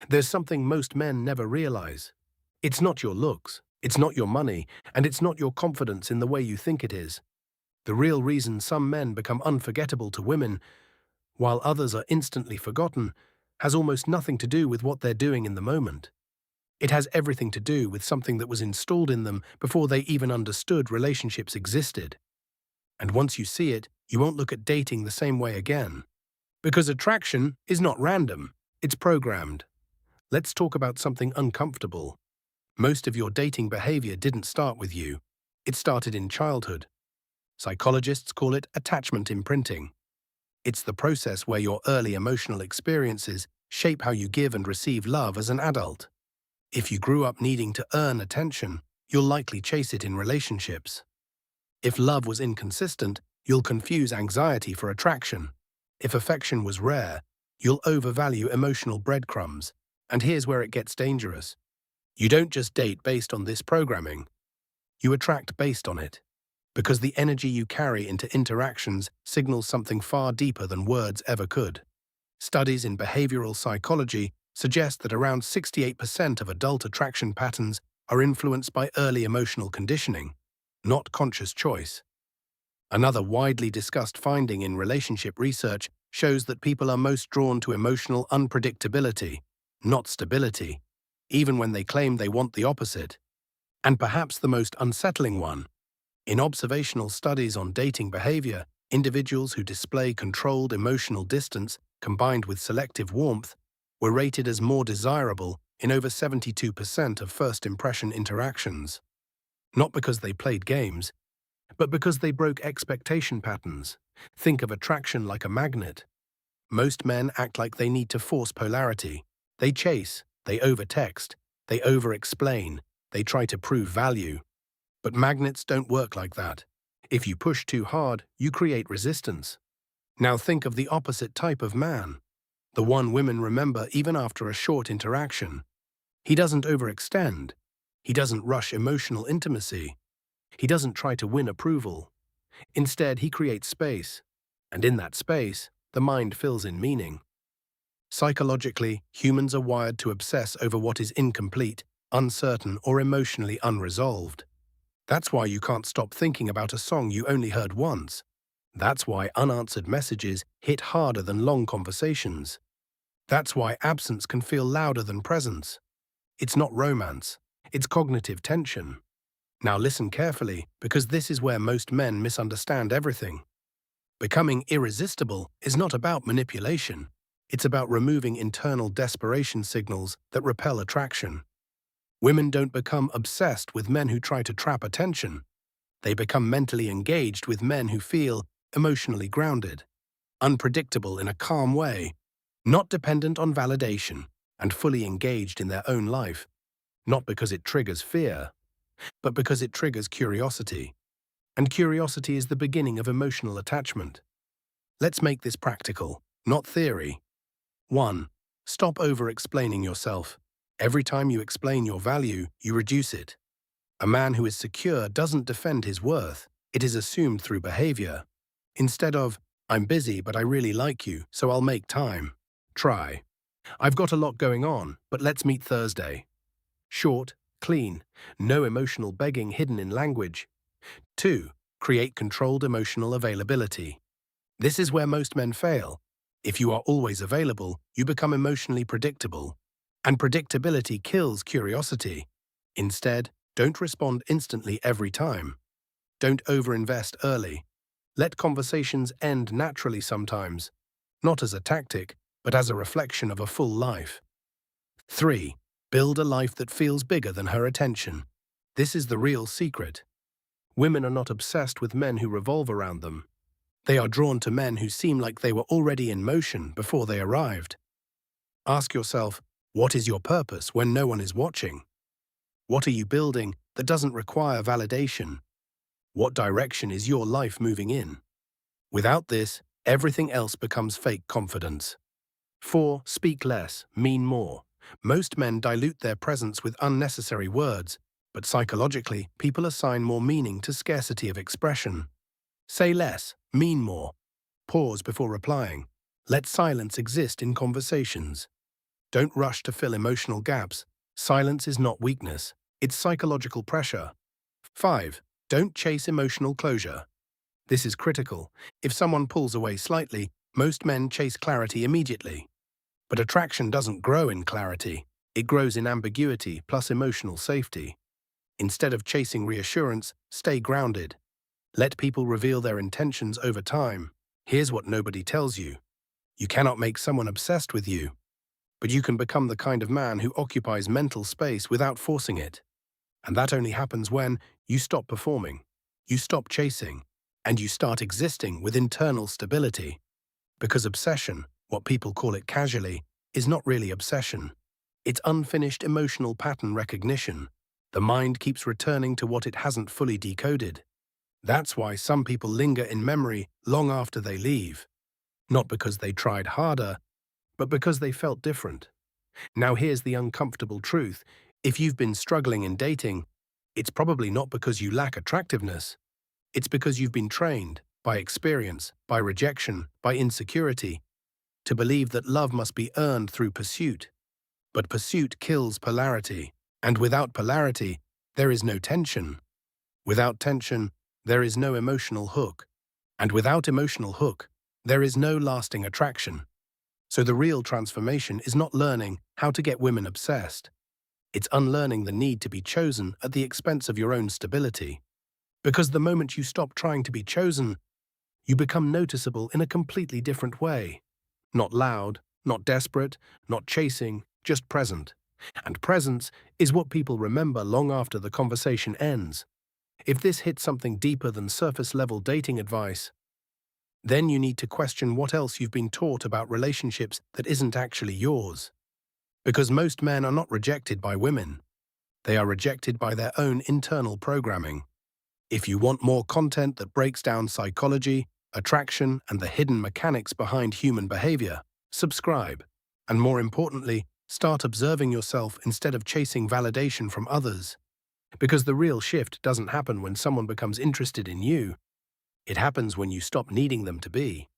There's something most men never realize. It's not your looks, it's not your money, and it's not your confidence in the way you think it is. The real reason some men become unforgettable to women, while others are instantly forgotten, has almost nothing to do with what they're doing in the moment. It has everything to do with something that was installed in them before they even understood relationships existed. And once you see it, you won't look at dating the same way again. Because attraction is not random, it's programmed. Let's talk about something uncomfortable. Most of your dating behavior didn't start with you. It started in childhood. Psychologists call it attachment imprinting. It's the process where your early emotional experiences shape how you give and receive love as an adult. If you grew up needing to earn attention, you'll likely chase it in relationships. If love was inconsistent, you'll confuse anxiety for attraction. If affection was rare, you'll overvalue emotional breadcrumbs. And here's where it gets dangerous. You don't just date based on this programming. You attract based on it. Because the energy you carry into interactions signals something far deeper than words ever could. Studies in behavioral psychology suggest that around 68% of adult attraction patterns are influenced by early emotional conditioning, not conscious choice. Another widely discussed finding in relationship research shows that people are most drawn to emotional unpredictability, not stability, even when they claim they want the opposite. And perhaps the most unsettling one, in observational studies on dating behavior, individuals who display controlled emotional distance combined with selective warmth were rated as more desirable in over 72% of first impression interactions. Not because they played games, but because they broke expectation patterns. Think of attraction like a magnet. Most men act like they need to force polarity. They chase, they overtext, they over-explain, they try to prove value. But magnets don't work like that. If you push too hard, you create resistance. Now think of the opposite type of man. The one women remember even after a short interaction. He doesn't overextend. He doesn't rush emotional intimacy. He doesn't try to win approval. Instead, he creates space. And in that space, the mind fills in meaning. Psychologically, humans are wired to obsess over what is incomplete, uncertain, or emotionally unresolved. That's why you can't stop thinking about a song you only heard once. That's why unanswered messages hit harder than long conversations. That's why absence can feel louder than presence. It's not romance, it's cognitive tension. Now listen carefully, because this is where most men misunderstand everything. Becoming irresistible is not about manipulation. It's about removing internal desperation signals that repel attraction. Women don't become obsessed with men who try to trap attention. They become mentally engaged with men who feel emotionally grounded, unpredictable in a calm way, not dependent on validation, and fully engaged in their own life, not because it triggers fear, but because it triggers curiosity. And curiosity is the beginning of emotional attachment. Let's make this practical, not theory. 1. Stop over-explaining yourself. Every time you explain your value, you reduce it. A man who is secure doesn't defend his worth. It is assumed through behavior. Instead of, "I'm busy but I really like you, so I'll make time," try, "I've got a lot going on, but let's meet Thursday." Short, clean, no emotional begging hidden in language. 2. Create controlled emotional availability. This is where most men fail. If you are always available, you become emotionally predictable. And predictability kills curiosity. Instead, don't respond instantly every time. Don't overinvest early. Let conversations end naturally sometimes, not as a tactic, but as a reflection of a full life. 3. Build a life that feels bigger than her attention. This is the real secret. Women are not obsessed with men who revolve around them. They are drawn to men who seem like they were already in motion before they arrived. Ask yourself, what is your purpose when no one is watching? What are you building that doesn't require validation? What direction is your life moving in? Without this, everything else becomes fake confidence. 4. Speak less, mean more. Most men dilute their presence with unnecessary words, but psychologically, people assign more meaning to scarcity of expression. Say less, mean more. Pause before replying. Let silence exist in conversations. Don't rush to fill emotional gaps. Silence is not weakness, it's psychological pressure. 5. Don't chase emotional closure. This is critical. If someone pulls away slightly, most men chase clarity immediately. But attraction doesn't grow in clarity. It grows in ambiguity plus emotional safety. Instead of chasing reassurance, stay grounded. Let people reveal their intentions over time. Here's what nobody tells you. You cannot make someone obsessed with you, but you can become the kind of man who occupies mental space without forcing it. And that only happens when you stop performing, you stop chasing, and you start existing with internal stability. Because obsession, what people call it casually, is not really obsession. It's unfinished emotional pattern recognition. The mind keeps returning to what it hasn't fully decoded. That's why some people linger in memory long after they leave. Not because they tried harder, but because they felt different. Now here's the uncomfortable truth. If you've been struggling in dating, it's probably not because you lack attractiveness. It's because you've been trained, by experience, by rejection, by insecurity, to believe that love must be earned through pursuit. But pursuit kills polarity, and without polarity, there is no tension. Without tension, there is no emotional hook. And without emotional hook, there is no lasting attraction. So the real transformation is not learning how to get women obsessed. It's unlearning the need to be chosen at the expense of your own stability. Because the moment you stop trying to be chosen, you become noticeable in a completely different way. Not loud, not desperate, not chasing, just present. And presence is what people remember long after the conversation ends. If this hits something deeper than surface-level dating advice, then you need to question what else you've been taught about relationships that isn't actually yours. Because most men are not rejected by women. They are rejected by their own internal programming. If you want more content that breaks down psychology, attraction, and the hidden mechanics behind human behavior, subscribe. And more importantly, start observing yourself instead of chasing validation from others. Because the real shift doesn't happen when someone becomes interested in you. It happens when you stop needing them to be.